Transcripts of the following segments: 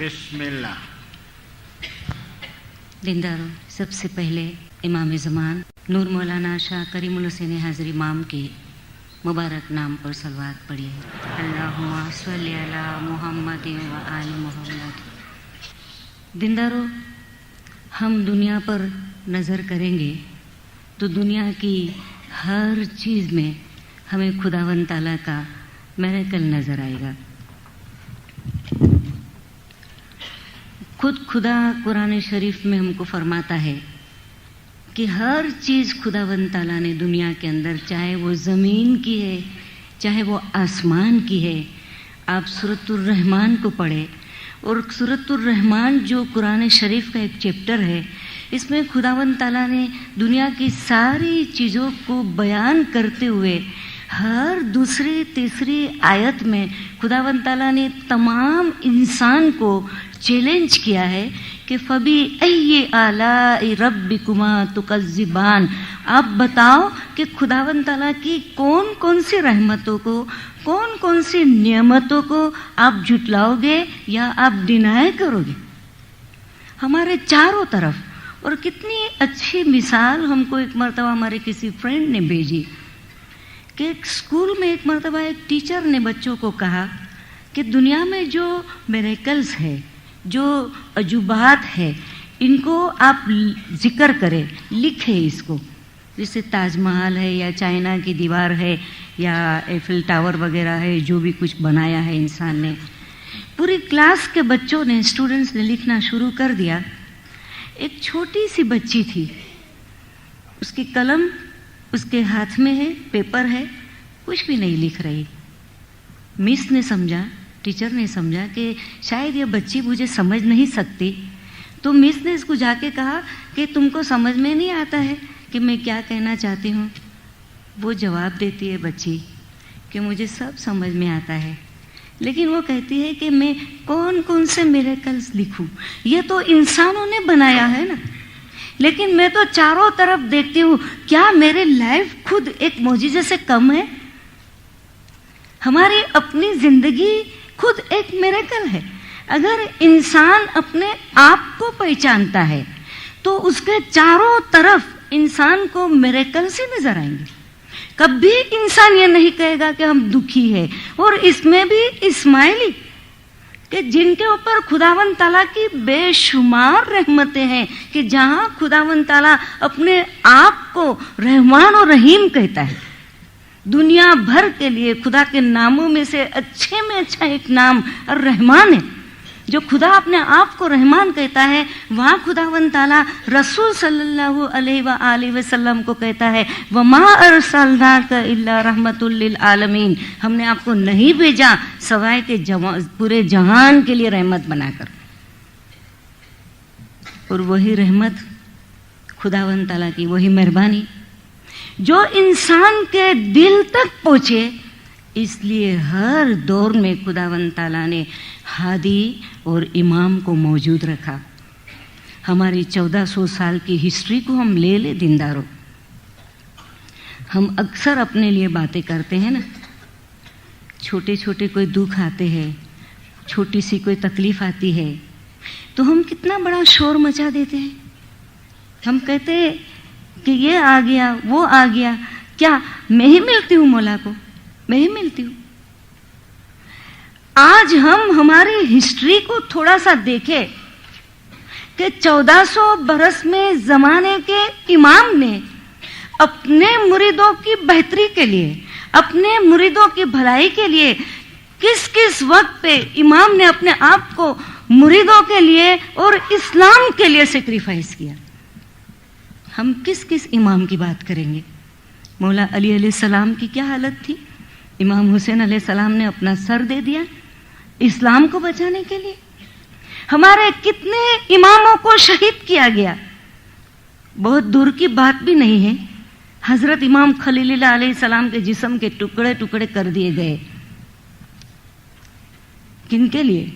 बिस्मिल्लाह। दीनदारों, सबसे पहले इमाम ज़मान नूर मौलाना शाह करीमुल हुसैन हाज़री इमाम के मुबारक नाम पर सलवात पढ़िए। अल्लाहुम्मा सल्ली अला मुहम्मद व आलि मुहम्मद। दीनदारों, हम दुनिया पर नज़र करेंगे तो दुनिया की हर चीज़ में हमें खुदावंद ताला का मिरेकल नज़र आएगा। खुद खुदा कुरान शरीफ में हमको फरमाता है कि हर चीज़ खुदावंद ताला ने दुनिया के अंदर, चाहे वो ज़मीन की है चाहे वो आसमान की है। आप सूरतुर रहमान को पढ़े, और सूरतुर रहमान जो कुरान शरीफ का एक चैप्टर है, इसमें खुदावंद ताला ने दुनिया की सारी चीज़ों को बयान करते हुए हर दूसरी तीसरी आयत में खुदावंद ताला ने तमाम इंसान को चैलेंज किया है कि फबी अय्यि आलाइ रब्बिकुमा तुकज़्ज़िबान। आप बताओ कि खुदावंद ताला की कौन कौन सी रहमतों को, कौन कौन सी नियमतों को आप झुटलाओगे या आप डिनाय करोगे। हमारे चारों तरफ, और कितनी अच्छी मिसाल हमको एक मरतबा हमारे किसी फ्रेंड ने भेजी कि एक स्कूल में एक मरतबा एक टीचर ने बच्चों को कहा कि दुनिया में जो मिरेकल्स है, जो अजूबात है, इनको आप जिक्र करें, लिखें इसको। जैसे ताजमहल है या चाइना की दीवार है या एफिल टावर वगैरह है, जो भी कुछ बनाया है इंसान ने। पूरी क्लास के बच्चों ने, स्टूडेंट्स ने लिखना शुरू कर दिया। एक छोटी सी बच्ची थी, उसकी कलम उसके हाथ में है, पेपर है, कुछ भी नहीं लिख रही। मिस ने समझा, टीचर ने समझा कि शायद ये बच्ची मुझे समझ नहीं सकती, तो मिस ने इसको जाके कहा कि तुमको समझ में नहीं आता है कि मैं क्या कहना चाहती हूँ। वो जवाब देती है बच्ची कि मुझे सब समझ में आता है, लेकिन वो कहती है कि मैं कौन कौन से मिरेकल्स लिखूं। ये तो इंसानों ने बनाया है ना, लेकिन मैं तो चारों तरफ देखती हूँ, क्या मेरे लाइफ खुद एक मौजिज़े से कम है? हमारी अपनी जिंदगी खुद एक मिरेकल है। अगर इंसान अपने आप को पहचानता है तो उसके चारों तरफ इंसान को मिरेकल्स ही नजर आएंगे। कभी इंसान ये नहीं कहेगा कि हम दुखी है। और इसमें भी इस्माइली कि जिनके ऊपर खुदावंद ताला की बेशुमार रहमतें हैं, कि जहां खुदावंद ताला अपने आप को रहमान और रहीम कहता है। दुनिया भर के लिए खुदा के नामों में से अच्छे में अच्छा एक नाम और रहमान है। जो खुदा अपने आप को रहमान कहता है, वहाँ खुदावंद ताला रसूल सल्लल्लाहु अलैहि वसल्लम को कहता है, वमा अरसलनाका इल्ला रहमतुल लिल आलमीन। हमने आपको नहीं भेजा सवाए के पूरे जहान के लिए रहमत बनाकर। और वही रहमत खुदावंद ताला की, वही मेहरबानी जो इंसान के दिल तक पहुँचे, इसलिए हर दौर में खुदावंद ताला ने हादी और इमाम को मौजूद रखा। हमारी 1400 साल की हिस्ट्री को हम ले ले दीनदारों, हम अक्सर अपने लिए बातें करते हैं ना। छोटे छोटे कोई दुख आते हैं, छोटी सी कोई तकलीफ आती है, तो हम कितना बड़ा शोर मचा देते हैं। हम कहते हैं कि ये आ गया, वो आ गया। क्या मैं ही मिलती हूँ मौला को? मैं ही मिलती हूँ। आज हम हमारी हिस्ट्री को थोड़ा सा देखें कि 1400 बरस में जमाने के इमाम ने अपने मुरीदों की बेहतरी के लिए, अपने मुरीदों की भलाई के लिए किस किस वक्त पे इमाम ने अपने आप को मुरीदों के लिए और इस्लाम के लिए सेक्रीफाइस किया। हम किस किस इमाम की बात करेंगे? मौला अली अलैहिस्सलाम की क्या हालत थी? इमाम हुसैन अलैहिस्सलाम ने अपना सर दे दिया इस्लाम को बचाने के लिए। हमारे कितने इमामों को शहीद किया गया। बहुत दूर की बात भी नहीं है, हजरत इमाम खलीलुल्लाह अलैहिस्सलाम के जिस्म के टुकड़े टुकड़े कर दिए गए। किनके लिए?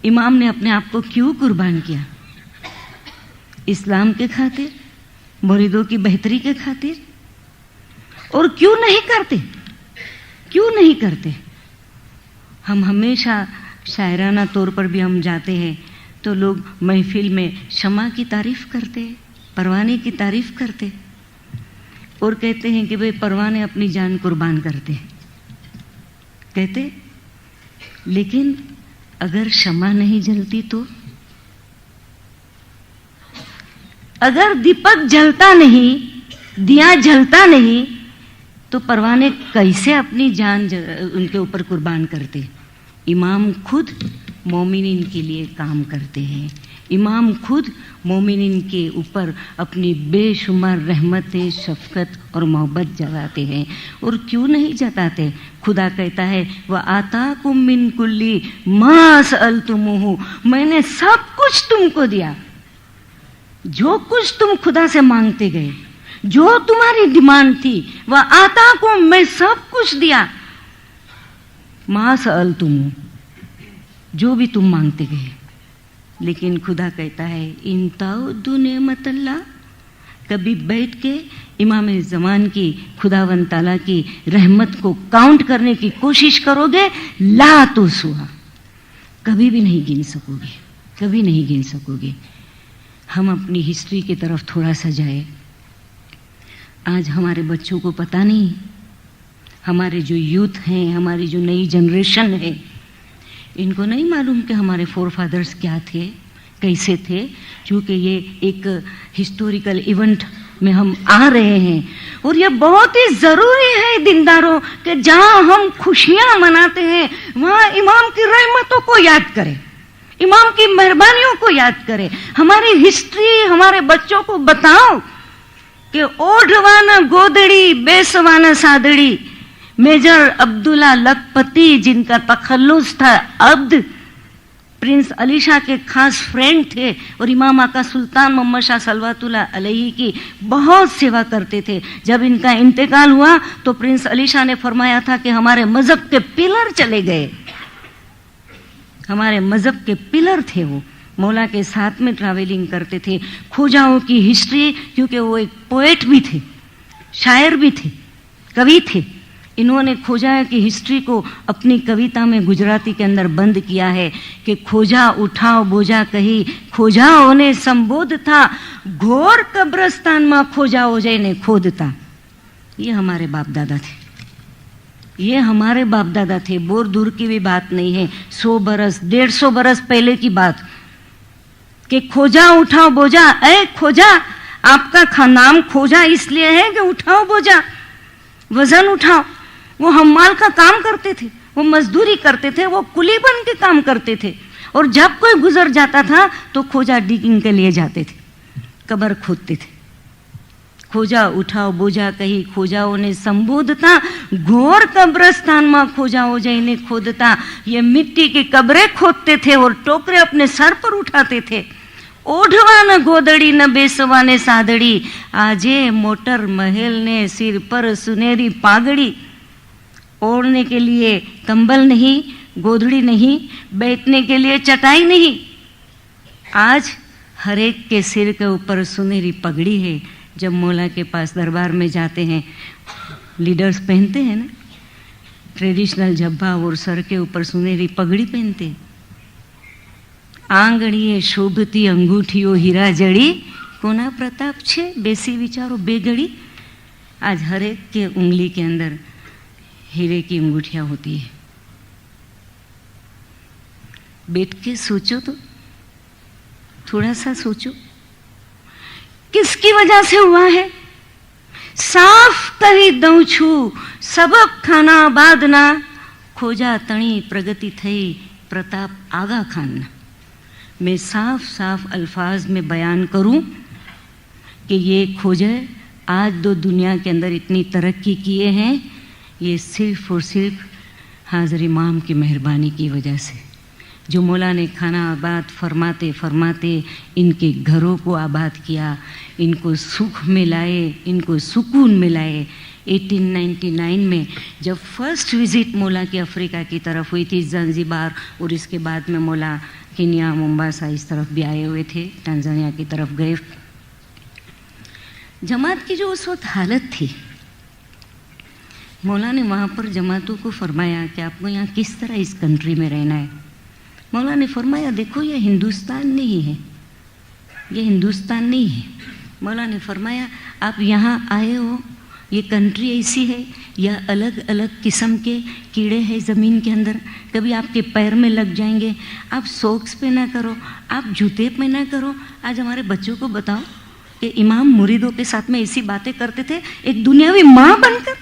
इमाम ने अपने आप को क्यों कुर्बान किया? इस्लाम के खातिर, मुरीदों की बेहतरी के खातिर। और क्यों नहीं करते? क्यों नहीं करते? हम हमेशा शायराना तौर पर भी हम जाते हैं तो लोग महफिल में शमा की तारीफ करते, परवाने की तारीफ करते और कहते हैं कि भाई परवाने अपनी जान कुर्बान करते कहते। लेकिन अगर शमा नहीं जलती तो, अगर दीपक जलता नहीं, दिया जलता नहीं, तो परवाने कैसे अपनी जान उनके ऊपर कुर्बान करते। इमाम खुद मोमिनीन के लिए काम करते हैं। इमाम खुद मोमिनीन के ऊपर अपनी बेशुमार रहमतें, शफकत और मोहब्बत जताते हैं। और क्यों नहीं जताते? खुदा कहता है वह आताकुम मिन कुल्ली मा सअलतुमुहु, मैंने सब कुछ तुमको दिया, जो कुछ तुम खुदा से मांगते गए, जो तुम्हारी डिमांड थी, वह आताकुम, मैं सब कुछ दिया, मा सअलतुमुहु, जो भी तुम मांगते गए। लेकिन खुदा कहता है इंताउद्दु नेमतल्लाह, कभी बैठ के इमाम ज़मान की, खुदावंद ताला की रहमत को काउंट करने की कोशिश करोगे, ला तुसुहा, कभी भी नहीं गिन सकोगे, कभी नहीं गिन सकोगे। हम अपनी हिस्ट्री की तरफ थोड़ा सा जाए। आज हमारे बच्चों को पता नहीं, हमारे जो यूथ हैं, हमारी जो नई जनरेशन है, इनको नहीं मालूम कि हमारे फोर फादर्स क्या थे, कैसे थे। क्योंकि ये एक हिस्टोरिकल इवेंट में हम आ रहे हैं और ये बहुत ही ज़रूरी है दीनदारों कि जहाँ हम खुशियाँ मनाते हैं वहाँ इमाम की रहमतों को याद करें, इमाम की मेहरबानियों को याद करें। हमारी हिस्ट्री हमारे बच्चों को बताओ कि ओढ़वाना गोदड़ी बेसवाना सादड़ी, मेजर अब्दुल्ला लखपति जिनका तखल्लुस था अब्द, प्रिंस अली शाह के खास फ्रेंड थे और इमाम आका सुल्तान मोहम्मद शाह सलवातुल्लाह अलैहि की बहुत सेवा करते थे। जब इनका इंतकाल हुआ तो प्रिंस अली शाह ने फरमाया था कि हमारे मजहब के पिलर चले गए, हमारे मजहब के पिलर थे। वो मौला के साथ में ट्रैवलिंग करते थे। खोजाओं की हिस्ट्री, क्योंकि वो एक पोएट भी थे, शायर भी थे, कवि थे, इन्होंने खोजा की हिस्ट्री को अपनी कविता में गुजराती के अंदर बंद किया है कि खोजा उठाओ बोझा कही, खोजाओ ने संबोध था, घोर कब्रस्तान में खोजाओ जय ने खोदता। ये हमारे बाप दादा थे, ये हमारे बाप दादा थे। बोर दूर की भी बात नहीं है, 100 बरस 150 बरस पहले की बात कि खोजा उठाओ बोझा। ऐ खोजा, आपका नाम खोजा इसलिए है कि उठाओ बोझा, वजन उठाओ। वो हम्माल का काम करते थे, वो मजदूरी करते थे, वो कुली बन के काम करते थे। और जब कोई गुजर जाता था तो खोजा डिगिंग के लिए जाते थे, कब्र खोदते थे। खोजा उठाओ बोझा कही, खोजाओ ने संबोधता, घोर कब्रस्तान में खोजाओ जय ने खोदता। ये मिट्टी की कब्रें खोदते थे और टोकरे अपने सर पर उठाते थे। ओढ़वा न गोदड़ी न बेसवा ने सादड़ी, आजे मोटर महल ने सिर पर सुनहरी पागड़ी। ओढ़ने के लिए कंबल नहीं, गोदड़ी नहीं, बैठने के लिए चटाई नहीं, आज हर एक के सिर के ऊपर सुनहरी पगड़ी है। जब मौला के पास दरबार में जाते हैं, लीडर्स पहनते हैं ना ट्रेडिशनल झब्बा और सर के ऊपर सुनहरी पगड़ी पहनते। आंगणीए शोभती अंगूठियो हीरा जड़ी, कोना प्रताप छे बेसी विचारो बेगड़ी। आज हर एक के उंगली के अंदर हीरे की अंगूठियां होती है। बैठ के सोचो तो, थोड़ा सा सोचो, किसकी वजह से हुआ है? साफ कही दऊं छू सबक खाना बादना, खोजा तणी प्रगति थई प्रताप आगा खान। मैं साफ साफ अल्फाज में बयान करूं कि ये खोजे आज दो दुनिया के अंदर इतनी तरक्की किए हैं, ये सिर्फ और सिर्फ हाज़िर इमाम की मेहरबानी की वजह से। जो मौला ने खाना आबाद फरमाते फरमाते इनके घरों को आबाद किया, इनको सुख में लाए, इनको सुकून में लाए। 1899 में जब फर्स्ट विज़िट मौला की अफ्रीका की तरफ हुई थी, ज़ंज़ीबार, और इसके बाद में मौला केन्या, मोम्बासा इस तरफ भी आए हुए थे, टांजानिया की तरफ गए। जमात की जो उस वक्त हालत थी, मौला ने वहाँ पर जमातों को फरमाया कि आपको यहाँ किस तरह इस कंट्री में रहना है। मौला ने फरमाया देखो ये हिंदुस्तान नहीं है, ये हिंदुस्तान नहीं है। मौला ने फरमाया आप यहाँ आए हो, ये कंट्री ऐसी है, या अलग अलग किस्म के कीड़े हैं ज़मीन के अंदर, कभी आपके पैर में लग जाएंगे, आप सॉक्स पहना करो, आप जूते पहना करो। आज हमारे बच्चों को बताओ कि इमाम मुरीदों के साथ में ऐसी बातें करते थे, एक दुनियावी माँ बनकर,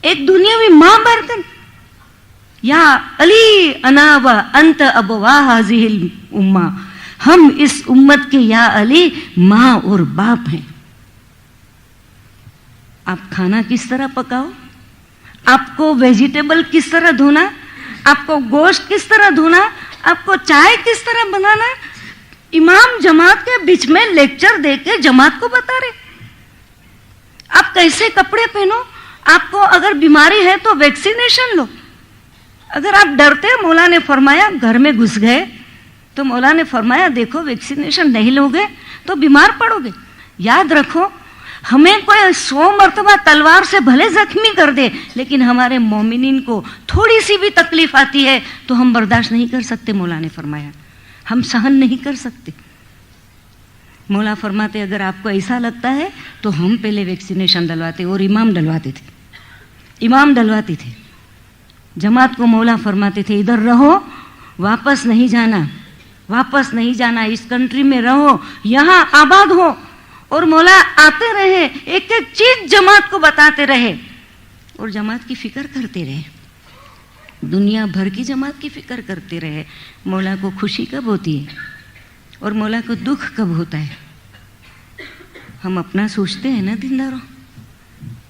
एक दुनियावी माँ बनकर, या अली अना व अंत अबवा हाज़िहिल उम्मा, हम इस उम्मत के या अली माँ और बाप हैं। आप खाना किस तरह पकाओ, आपको वेजिटेबल किस तरह धोना, आपको गोश्त किस तरह धोना, आपको चाय किस तरह बनाना, इमाम जमात के बीच में लेक्चर देके जमात को बता रहे। आप कैसे कपड़े पहनो, आपको अगर बीमारी है तो वैक्सीनेशन लो। अगर आप डरते, मौला ने फरमाया घर में घुस गए, तो मौला ने फरमाया देखो वैक्सीनेशन नहीं लोगे तो बीमार पड़ोगे। याद रखो, हमें कोई 100 मरतबा तलवार से भले जख्मी कर दे, लेकिन हमारे मोमिनीन को थोड़ी सी भी तकलीफ आती है तो हम बर्दाश्त नहीं कर सकते। मौला ने फरमाया हम सहन नहीं कर सकते। मौला फरमाते अगर आपको ऐसा लगता है तो हम पहले वैक्सीनेशन डलवाते, और इमाम डलवाते थे, इमाम डलवाते थे। जमात को मौला फरमाते थे इधर रहो, वापस नहीं जाना, वापस नहीं जाना, इस कंट्री में रहो, यहाँ आबाद हो। और मौला आते रहे, एक एक चीज जमात को बताते रहे और जमात की फिक्र करते रहे, दुनिया भर की जमात की फिक्र करते रहे। मौला को खुशी कब होती है और मौला को दुख कब होता है, हम अपना सोचते हैं ना दीनदारों।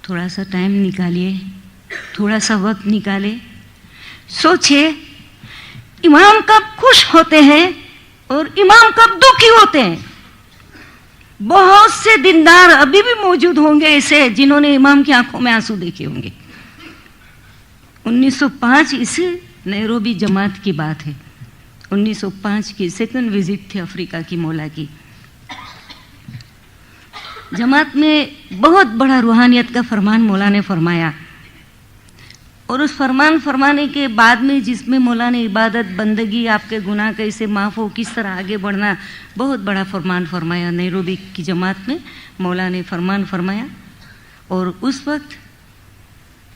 थोड़ा सा टाइम निकालिए, थोड़ा सा वक्त निकाले, सोचिए इमाम कब खुश होते हैं और इमाम कब दुखी होते हैं। बहुत से दीनदार अभी भी मौजूद होंगे ऐसे जिन्होंने इमाम की आंखों में आंसू देखे होंगे। 1905 इसी नैरोबी जमात की बात है। 1905 की सेकंड विजिट थी अफ्रीका की मौला की। जमात में बहुत बड़ा रूहानियत का फरमान मौला ने फरमाया, और उस फरमान फरमाने के बाद में जिसमें मौला ने इबादत बंदगी, आपके गुनाह कैसे माफ़ हो, किस तरह आगे बढ़ना, बहुत बड़ा फरमान फरमाया। नैरोबी की जमात में मौला ने फरमान फरमाया। और उस वक्त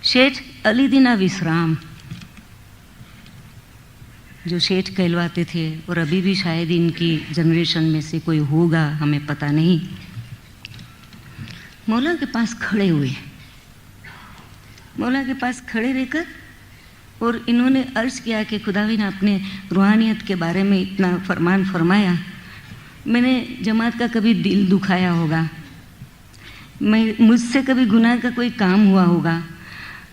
शेठ अली दीना विश्राम, जो शेठ कहलवाते थे, और अभी भी शायद इनकी जनरेशन में से कोई होगा, हमें पता नहीं, मौला के पास खड़े हुए, मौला के पास खड़े रहकर, और इन्होंने अर्ज किया कि खुदावंद ने अपने रूहानियत के बारे में इतना फरमान फरमाया, मैंने जमात का कभी दिल दुखाया होगा, मैं मुझसे कभी गुनाह का कोई काम हुआ होगा,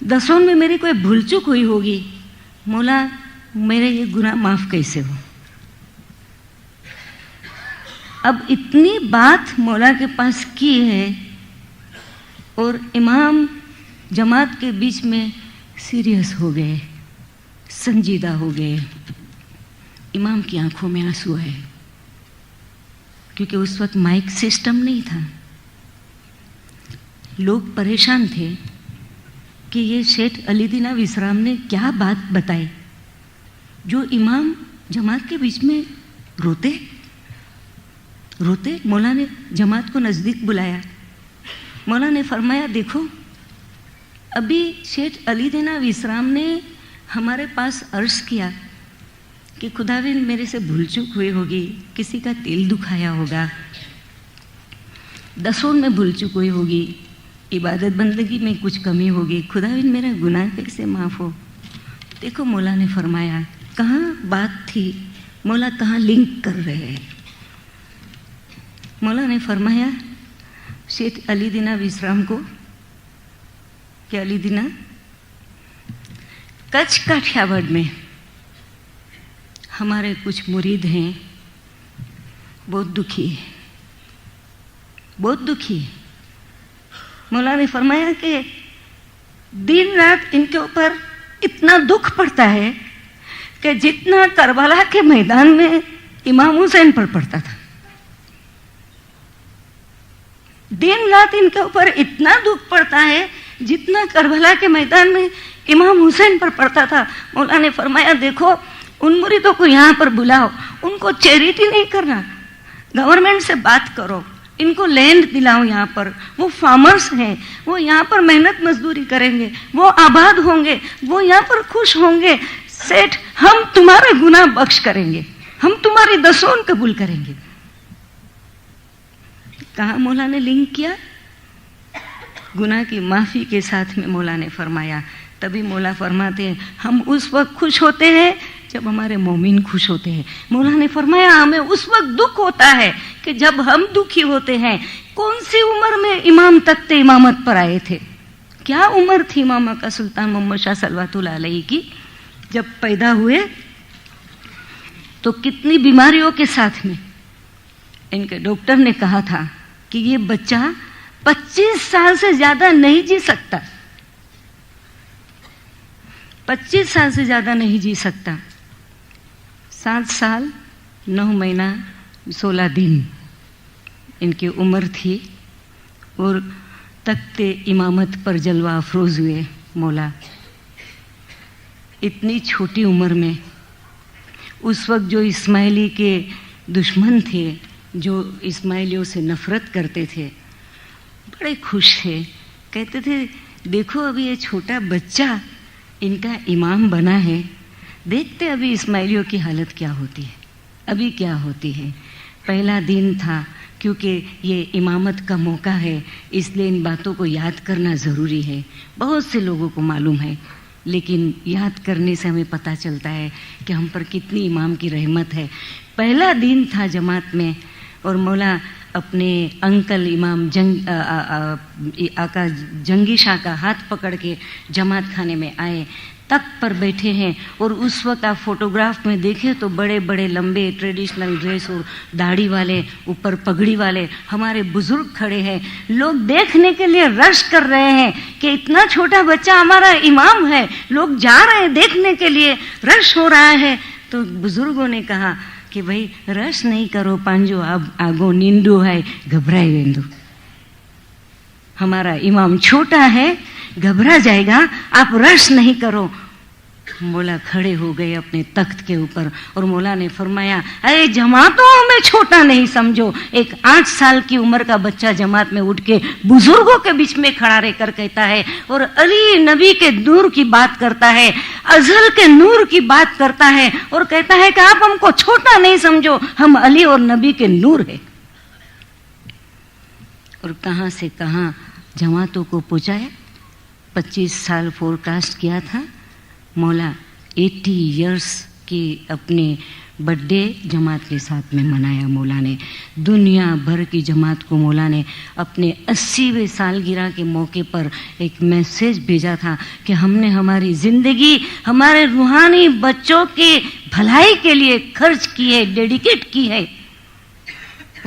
दसों में मेरी कोई भूल चूक हुई होगी, मौला मेरे ये गुनाह माफ़ कैसे हो। अब इतनी बात मौला के पास की है और इमाम जमात के बीच में सीरियस हो गए, संजीदा हो गए। इमाम की आंखों में आंसू है, क्योंकि उस वक्त माइक सिस्टम नहीं था। लोग परेशान थे कि ये शेठ अली दीना विश्राम ने क्या बात बताई जो इमाम जमात के बीच में रोते रोते। मौला ने जमात को नज़दीक बुलाया, मौला ने फरमाया देखो, अभी शेठ अली दीना विश्राम ने हमारे पास अर्ज किया कि खुदावंद मेरे से भूल चूक हुई होगी, किसी का दिल दुखाया होगा, दसों में भूल चूक हुई होगी, इबादत बंदगी में कुछ कमी होगी, खुदावंद मेरा गुनाह कैसे माफ़ हो। देखो मौला ने फरमाया कहाँ बात थी, मौला कहाँ लिंक कर रहे हैं। मौला ने फरमाया शेठ अली दीना विश्राम को कि अली दीना, कच्छ काठियावाड़ में हमारे कुछ मुरीद हैं, बहुत दुखी है, बहुत दुखी है। मौला ने फरमाया कि दिन रात इनके ऊपर इतना दुख पड़ता है कि जितना करबला के मैदान में इमाम हुसैन पर पड़ता था, दिन रात इनके ऊपर इतना दुख पड़ता है जितना करबला के मैदान में इमाम हुसैन पर पड़ता था। मौला ने फरमाया देखो, उन मुरीदों को यहाँ पर बुलाओ, उनको चैरिटी नहीं करना, गवर्नमेंट से बात करो, इनको लैंड दिलाओ यहाँ पर। वो फार्मर्स हैं, वो यहाँ पर मेहनत मजदूरी करेंगे, वो आबाद होंगे, वो यहाँ पर खुश होंगे। सेठ, हम तुम्हारा गुनाह बख्श करेंगे, हम तुम्हारी दसों कबूल करेंगे। कहाँ मौला ने लिंक किया? गुनाह की माफी के साथ में मौला ने फरमाया। तभी मौला फरमाते हैं हम उस वक्त खुश होते हैं जब हमारे मोमिन खुश होते हैं। मौला ने फरमाया हमें उस वक्त दुख होता है कि जब हम दुखी होते हैं। कौन सी उम्र में इमाम तख्ते इमामत पर आए थे? क्या उम्र थी इमाम का सुल्तान मोहम्मद शाह सलवातुल्लाह अलैहि की? जब पैदा हुए तो कितनी बीमारियों के साथ में इनके डॉक्टर ने कहा था कि ये बच्चा 25 साल से ज्यादा नहीं जी सकता, 25 साल से ज्यादा नहीं जी सकता। 7 साल 9 महीना 16 दिन इनकी उम्र थी और तख्ते इमामत पर जलवा अफरोज हुए मौला। इतनी छोटी उम्र में उस वक्त जो इस्माइली के दुश्मन थे, जो इस्माइलियों से नफरत करते थे, बड़े खुश थे। कहते थे देखो अभी ये छोटा बच्चा इनका इमाम बना है, देखते अभी इस्माइलियों की हालत क्या होती है, अभी क्या होती है। पहला दिन था, क्योंकि ये इमामत का मौका है, इसलिए इन बातों को याद करना ज़रूरी है। बहुत से लोगों को मालूम है, लेकिन याद करने से हमें पता चलता है कि हम पर कितनी इमाम की रहमत है। पहला दिन था जमात में और मौला अपने अंकल इमाम आका जंगी शाह का हाथ पकड़ के जमात खाने में आए। तख्त पर बैठे हैं और उस वक्त आप फोटोग्राफ में देखें तो बड़े बड़े लंबे ट्रेडिशनल ड्रेस और दाढ़ी वाले, ऊपर पगड़ी वाले हमारे बुजुर्ग खड़े हैं। लोग देखने के लिए रश कर रहे हैं कि इतना छोटा बच्चा हमारा इमाम है। लोग जा रहे हैं देखने के लिए, रश हो रहा है। तो बुजुर्गों ने कहा कि भाई रश नहीं करो पांजो, अब आगो नींदो है, घबराए वेंदो। हमारा इमाम छोटा है, घबरा जाएगा, आप रश नहीं करो। मौला खड़े हो गए अपने तख्त के ऊपर और मौला ने फरमाया अरे जमातों में छोटा नहीं समझो। एक 8 साल की उम्र का बच्चा जमात में उठ के बुजुर्गों के बीच में खड़ा रहकर कहता है और अली नबी के नूर की बात करता है, अजल के नूर की बात करता है और कहता है कि आप हमको छोटा नहीं समझो, हम अली और नबी के नूर है। और कहां से कहां जमातों को पहुंचाया। 25 साल फोरकास्ट किया था मौला। 80 इयर्स की अपने बर्थडे जमात के साथ में मनाया मौला ने। दुनिया भर की जमात को मौला ने अपने 80वें सालगिरह के मौके पर एक मैसेज भेजा था कि हमने हमारी ज़िंदगी हमारे रूहानी बच्चों के भलाई के लिए खर्च की है, डेडिकेट की है।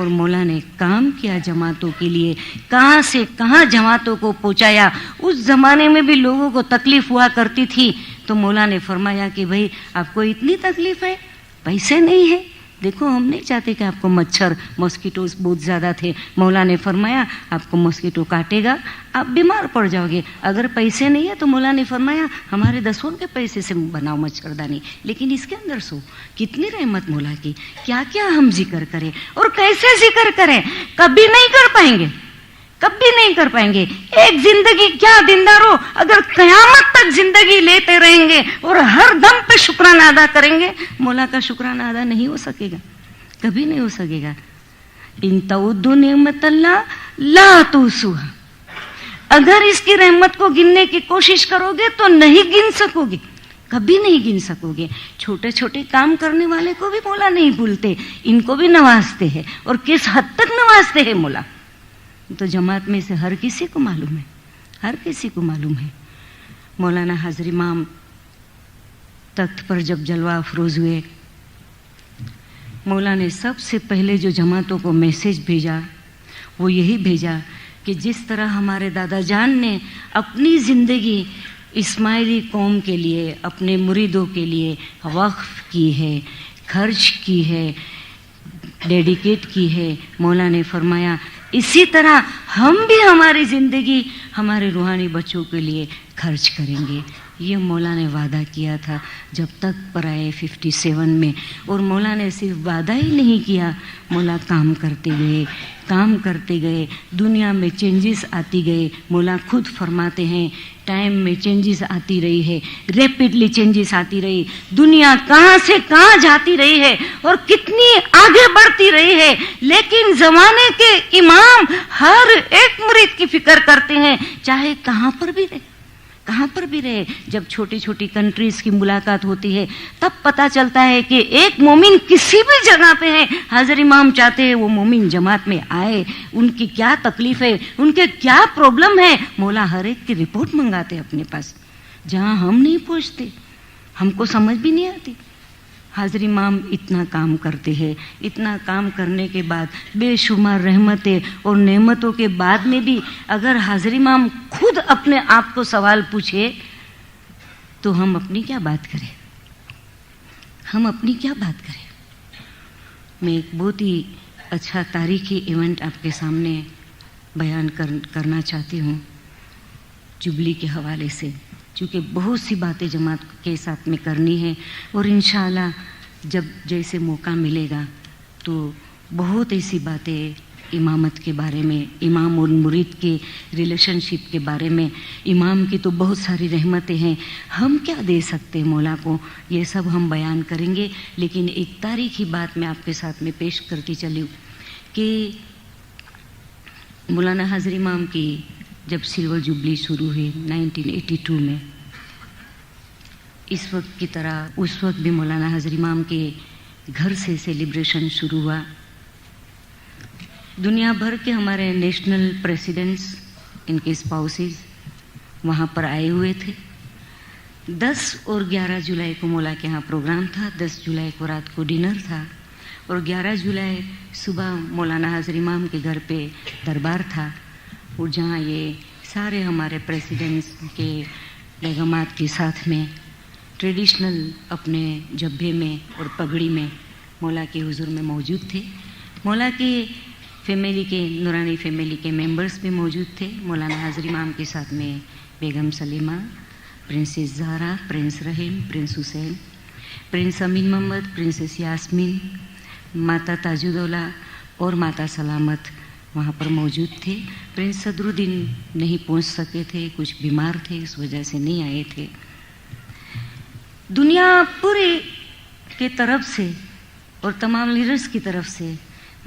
और मौला ने काम किया जमातों के लिए, कहाँ से कहाँ जमातों को पहुँचाया। उस ज़माने में भी लोगों को तकलीफ़ हुआ करती थी, तो मौला ने फरमाया कि भाई आपको इतनी तकलीफ़ है, पैसे नहीं है, देखो हम नहीं चाहते कि आपको मच्छर मॉस्किटोज बहुत ज़्यादा थे। मौला ने फरमाया आपको मॉस्किटो काटेगा, आप बीमार पड़ जाओगे। अगर पैसे नहीं है तो मौला ने फरमाया हमारे 10 के पैसे से बनाओ मच्छरदानी, लेकिन इसके अंदर सो। कितनी रहमत मौला की, क्या क्या हम जिक्र करें और कैसे जिक्र करें, कभी नहीं कर पाएंगे, कभी नहीं कर पाएंगे। एक जिंदगी क्या दिनदारो, अगर कयामत तक जिंदगी लेते रहेंगे और हर दम पे शुक्राना अदा करेंगे, मौला का शुक्राना अदा नहीं हो सकेगा, कभी नहीं हो सकेगा। इन तउद्दु निअमतल्लाह ला तुसूहा, अगर इसकी रहमत को गिनने की कोशिश करोगे तो नहीं गिन सकोगे, कभी नहीं गिन सकोगे। छोटे छोटे काम करने वाले को भी मौला नहीं भूलते, इनको भी नवाजते हैं। और किस हद तक नवाजते हैं मौला, तो जमात में से हर किसी को मालूम है, हर किसी को मालूम है। मौलाना हाज़िर इमाम तख्त पर जब जलवा अफरोज हुए, मौला ने सबसे पहले जो जमातों को मैसेज भेजा वो यही भेजा कि जिस तरह हमारे दादा जान ने अपनी ज़िंदगी इस्माइली कौम के लिए, अपने मुरीदों के लिए वक्फ की है, खर्च की है, डेडिकेट की है, मौला ने फरमाया इसी तरह हम भी हमारी ज़िंदगी हमारे रूहानी बच्चों के लिए खर्च करेंगे। ये मौला ने वादा किया था जब तक पर आए 57 में। और मौला ने सिर्फ वादा ही नहीं किया, मौला काम करते गए, दुनिया में चेंजेस आती गए। मौला खुद फरमाते हैं टाइम में चेंजेस आती रही है, रैपिडली चेंजेस आती रही, दुनिया कहाँ से कहाँ जाती रही है और कितनी आगे बढ़ती रही है, लेकिन जमाने के इमाम हर एक मुरीद की फिक्र करते हैं, चाहे कहाँ पर भी रहे। जब छोटी छोटी कंट्रीज की मुलाकात होती है तब पता चलता है कि एक मोमिन किसी भी जगह पे है, हाजिर इमाम चाहते हैं वो मोमिन जमात में आए, उनकी क्या तकलीफ है, उनके क्या प्रॉब्लम है, मौला हर एक की रिपोर्ट मंगाते अपने पास, जहां हम नहीं पहुंचते, हमको समझ भी नहीं आती। हाजिर इमाम इतना काम करते हैं, इतना काम करने के बाद बेशुमार रहमतें और नेमतों के बाद में भी अगर हाजिर इमाम खुद अपने आप को सवाल पूछे तो हम अपनी क्या बात करें। मैं एक बहुत ही अच्छा तारीखी इवेंट आपके सामने बयान करना चाहती हूँ जुबली के हवाले से, क्योंकि बहुत सी बातें जमात के साथ में करनी है और इंशाअल्लाह जब जैसे मौका मिलेगा तो बहुत ऐसी बातें इमामत के बारे में, इमाम और मुरीद के रिलेशनशिप के बारे में, इमाम की तो बहुत सारी रहमतें हैं, हम क्या दे सकते हैं मौला को, ये सब हम बयान करेंगे। लेकिन एक तारीखी बात मैं आपके साथ में पेश करती चली कि मौलाना हाजिर इमाम की जब सिल्वर जुबली शुरू हुई 1982 में, इस वक्त की तरह उस वक्त भी मौलाना हाजिर इमाम के घर से सेलिब्रेशन शुरू हुआ। दुनिया भर के हमारे नेशनल प्रेसिडेंट्स, इनके स्पाउसेस वहाँ पर आए हुए थे। 10 और 11 जुलाई को मौला के यहाँ प्रोग्राम था, 10 जुलाई को रात को डिनर था और 11 जुलाई सुबह मौलाना हाजिर इमाम के घर पे दरबार था, और जहाँ ये सारे हमारे प्रेसिडेंट्स के बेगमात के साथ में ट्रेडिशनल अपने जब्बे में और पगड़ी में मौला के हुजूर में मौजूद थे। मौला के फैमिली के, नूरानी फैमिली के मेंबर्स भी मौजूद थे। मौलाना हाजिर इमाम के साथ में बेगम सलीमा, प्रिंसेस ज़हरा, प्रिंस रहीम, प्रिंस हुसैन, प्रिंस अमीन मोहम्मद, प्रिंसेस यास्मीन, माता ताजुद्दौला और माता सलामत वहाँ पर मौजूद थे। प्रिंस सदरुद्दीन नहीं पहुँच सके थे, कुछ बीमार थे, इस वजह से नहीं आए थे। दुनिया पूरी के तरफ से और तमाम लीडर्स की तरफ से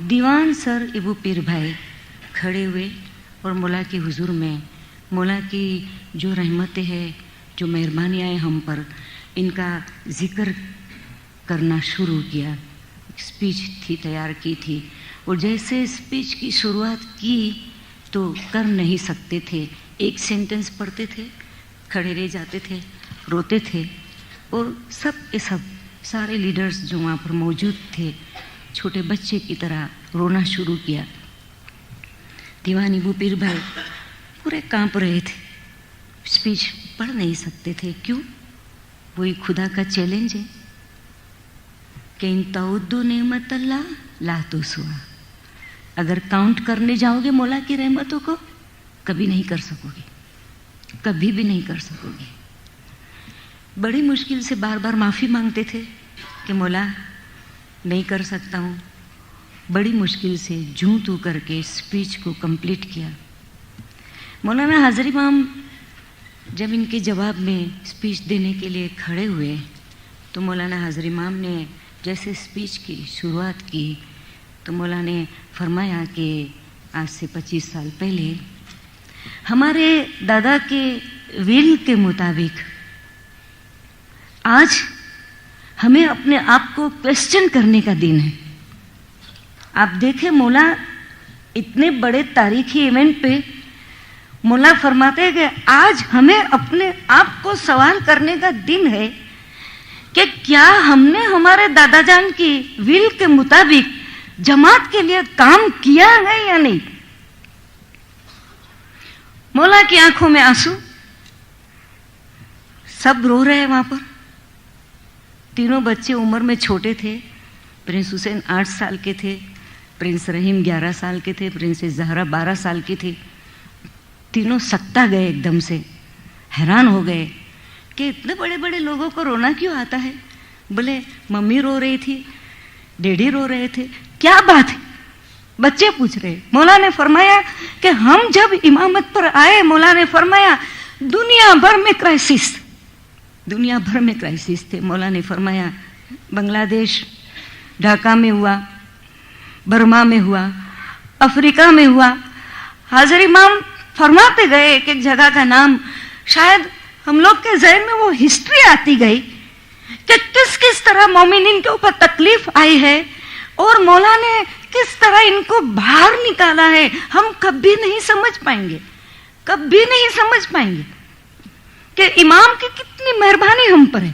दीवान सर इबू पीर भाई खड़े हुए और मौला के हुजूर में मौला की जो रहमतें हैं, जो मेहरबानियाँ हम पर, इनका जिक्र करना शुरू किया। स्पीच थी तैयार की थी और जैसे स्पीच की शुरुआत की तो कर नहीं सकते थे, एक सेंटेंस पढ़ते थे, खड़े रह जाते थे, रोते थे, और सब के सब सारे लीडर्स जो वहाँ पर मौजूद थे छोटे बच्चे की तरह रोना शुरू किया। दीवान इबू पीर भाई पूरे कांप रहे थे, स्पीच पढ़ नहीं सकते थे। क्यों? वही खुदा का चैलेंज है कि इन तउद्दु नेमत अल्लाह ला तुसवा, अगर काउंट करने जाओगे मौला की रहमतों को कभी नहीं कर सकोगे, कभी भी नहीं कर सकोगे। बड़ी मुश्किल से बार बार माफ़ी मांगते थे कि मौला नहीं कर सकता हूँ। बड़ी मुश्किल से जूं तू करके स्पीच को कंप्लीट किया। मौलाना हाजिर इमाम जब इनके जवाब में स्पीच देने के लिए खड़े हुए तो मौलाना हाजिर इमाम ने जैसे स्पीच की शुरुआत की तो मौला ने फरमाया कि आज से 25 साल पहले हमारे दादा के विल के मुताबिक आज हमें अपने आप को क्वेश्चन करने का दिन है। आप देखें मौला इतने बड़े तारीखी इवेंट पे मौला फरमाते हैं कि आज हमें अपने आप को सवाल करने का दिन है कि क्या हमने हमारे दादा जान की विल के मुताबिक जमात के लिए काम किया है या नहीं। मौला की आंखों में आंसू, सब रो रहे हैं वहां पर। तीनों बच्चे उम्र में छोटे थे। प्रिंस हुसैन 8 साल के थे, प्रिंस रहीम 11 साल के थे, प्रिंसेस ज़हरा 12 साल की थी। तीनों सकता गए, एकदम से हैरान हो गए कि इतने बड़े बड़े लोगों को रोना क्यों आता है? बोले मम्मी रो रही थी, डैडी रो रहे थे, क्या बात है? बच्चे पूछ रहे। मौला ने फरमाया कि हम जब इमामत पर आए, मौला ने फरमाया दुनिया भर में क्राइसिस, दुनिया भर में क्राइसिस थे। मौला ने फरमाया बांग्लादेश, ढाका में हुआ, बर्मा में हुआ, अफ्रीका में हुआ। हाजिर इमाम फरमाते गए एक एक जगह का नाम, शायद हम लोग के ज़हन में वो हिस्ट्री आती गई कि किस किस तरह मोमिनीन के ऊपर तकलीफ आई है और मौला ने किस तरह इनको बाहर निकाला है। हम कभी नहीं समझ पाएंगे, कभी नहीं समझ पाएंगे कि इमाम की कितनी मेहरबानी हम पर है,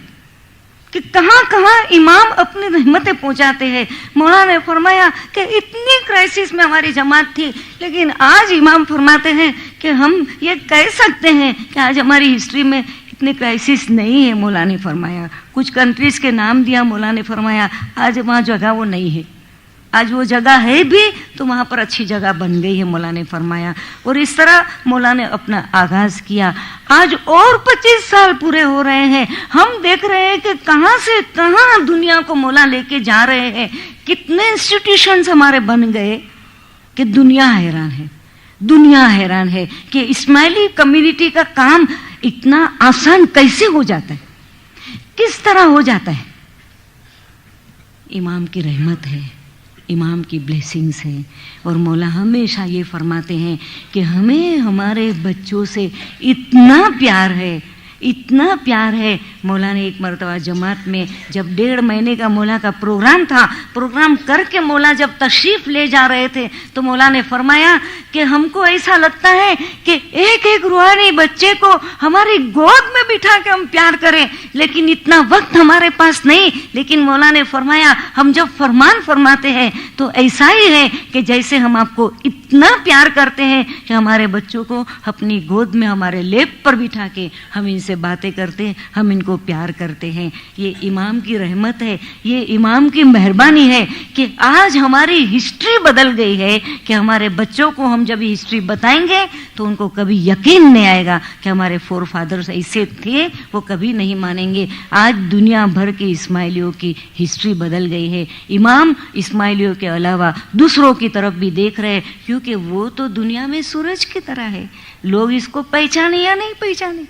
कि कहां कहां इमाम अपनी रहमतें पहुंचाते हैं। मौला ने फरमाया कि इतनी क्राइसिस में हमारी जमात थी, लेकिन आज इमाम फरमाते हैं कि हम ये कह सकते हैं कि आज हमारी हिस्ट्री में इतनी क्राइसिस नहीं है। मौला ने फरमाया कुछ कंट्रीज के नाम दिया, मौला ने फरमाया आज वहाँ जगह वो नहीं है, आज वो जगह है भी तो वहाँ पर अच्छी जगह बन गई है, मौला ने फरमाया। और इस तरह मौला ने अपना आगाज़ किया। आज और 25 साल पूरे हो रहे हैं, हम देख रहे हैं कि कहाँ से कहाँ दुनिया को मौला लेके जा रहे हैं। कितने इंस्टीट्यूशंस हमारे बन गए कि दुनिया हैरान है, दुनिया हैरान है कि इस्माइली कम्युनिटी का काम इतना आसान कैसे हो जाता है, किस तरह हो जाता है। इमाम की रहमत है, इमाम की ब्लेसिंग्स है। और मौला हमेशा ये फरमाते हैं कि हमें हमारे बच्चों से इतना प्यार है, इतना प्यार है। मौला ने एक मरतबा जमात में जब 1.5 महीने का मौला का प्रोग्राम था, प्रोग्राम करके मौला जब तशरीफ़ ले जा रहे थे तो मौला ने फरमाया कि हमको ऐसा लगता है कि एक एक रूहानी बच्चे को हमारी गोद में बिठा के हम प्यार करें, लेकिन इतना वक्त हमारे पास नहीं। लेकिन मौला ने फरमाया हम जब फरमान फरमाते हैं तो ऐसा ही है कि जैसे हम आपको इतना प्यार करते हैं कि हमारे बच्चों को अपनी गोद में हमारे लेप पर बिठा के हम इनसे बातें करते हैं, हम इनको प्यार करते हैं। ये इमाम की रहमत है, ये इमाम की मेहरबानी है कि आज हमारी हिस्ट्री बदल गई है कि हमारे बच्चों को हम जब हिस्ट्री बताएंगे तो उनको कभी यकीन नहीं आएगा कि हमारे फोर फादर्स ऐसे थे, वो कभी नहीं मानेंगे। आज दुनिया भर के इस्माइलियों की हिस्ट्री बदल गई है। इमाम इस्माइलियों के अलावा दूसरों की तरफ भी देख रहे हैं, क्योंकि वो तो दुनिया में सूरज की तरह है। लोग इसको पहचाने या नहीं पहचाने,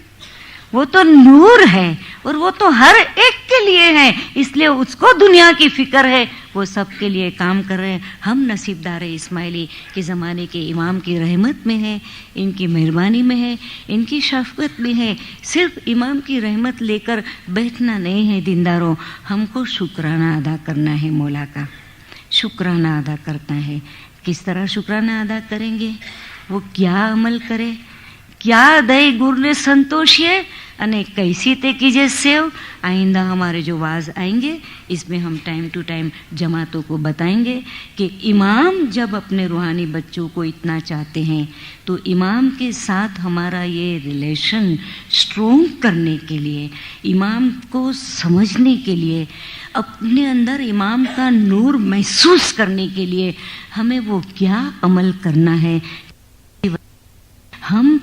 वो तो नूर है और वो तो हर एक के लिए है, इसलिए उसको दुनिया की फिक्र है, वो सबके लिए काम कर रहे हैं। हम नसीबदार है इस्माइली के ज़माने के इमाम की रहमत में है, इनकी मेहरबानी में है, इनकी शफ़क़त में है। सिर्फ इमाम की रहमत लेकर बैठना नहीं है दीनदारों, हमको शुक्राना अदा करना है, मौला का शुक्राना अदा करना है। किस तरह शुक्राना अदा करेंगे? वो क्या अमल करे, क्या दई गुर ने संतोषिए अने कैसी ते कीजिए सेव। आइंदा हमारे जो वाज आएंगे इसमें हम टाइम टू टाइम जमातों को बताएंगे कि इमाम जब अपने रूहानी बच्चों को इतना चाहते हैं तो इमाम के साथ हमारा ये रिलेशन स्ट्रोंग करने के लिए, इमाम को समझने के लिए, अपने अंदर इमाम का नूर महसूस करने के लिए हमें वो क्या अमल करना है, हम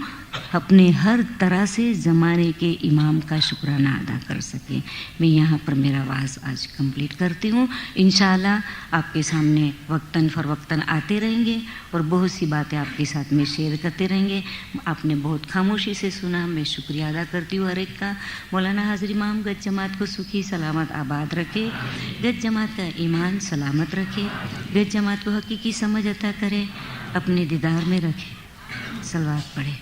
अपने हर तरह से ज़माने के इमाम का शुक्राना अदा कर सकें। मैं यहाँ पर मेरा वाज आज कंप्लीट करती हूँ। इंशाअल्लाह आपके सामने वक्तन फ़रवक्तन आते रहेंगे और बहुत सी बातें आपके साथ में शेयर करते रहेंगे। आपने बहुत खामोशी से सुना, मैं शुक्रिया अदा करती हूँ हर एक का। मौलाना हाज़िर इमाम गज जमात को सुखी सलामत आबाद रखे, गज जमात का ईमान सलामत रखे, गज जमात को हकीकी समझ अता करे, अपने दीदार में रखे। सलवात पढ़े।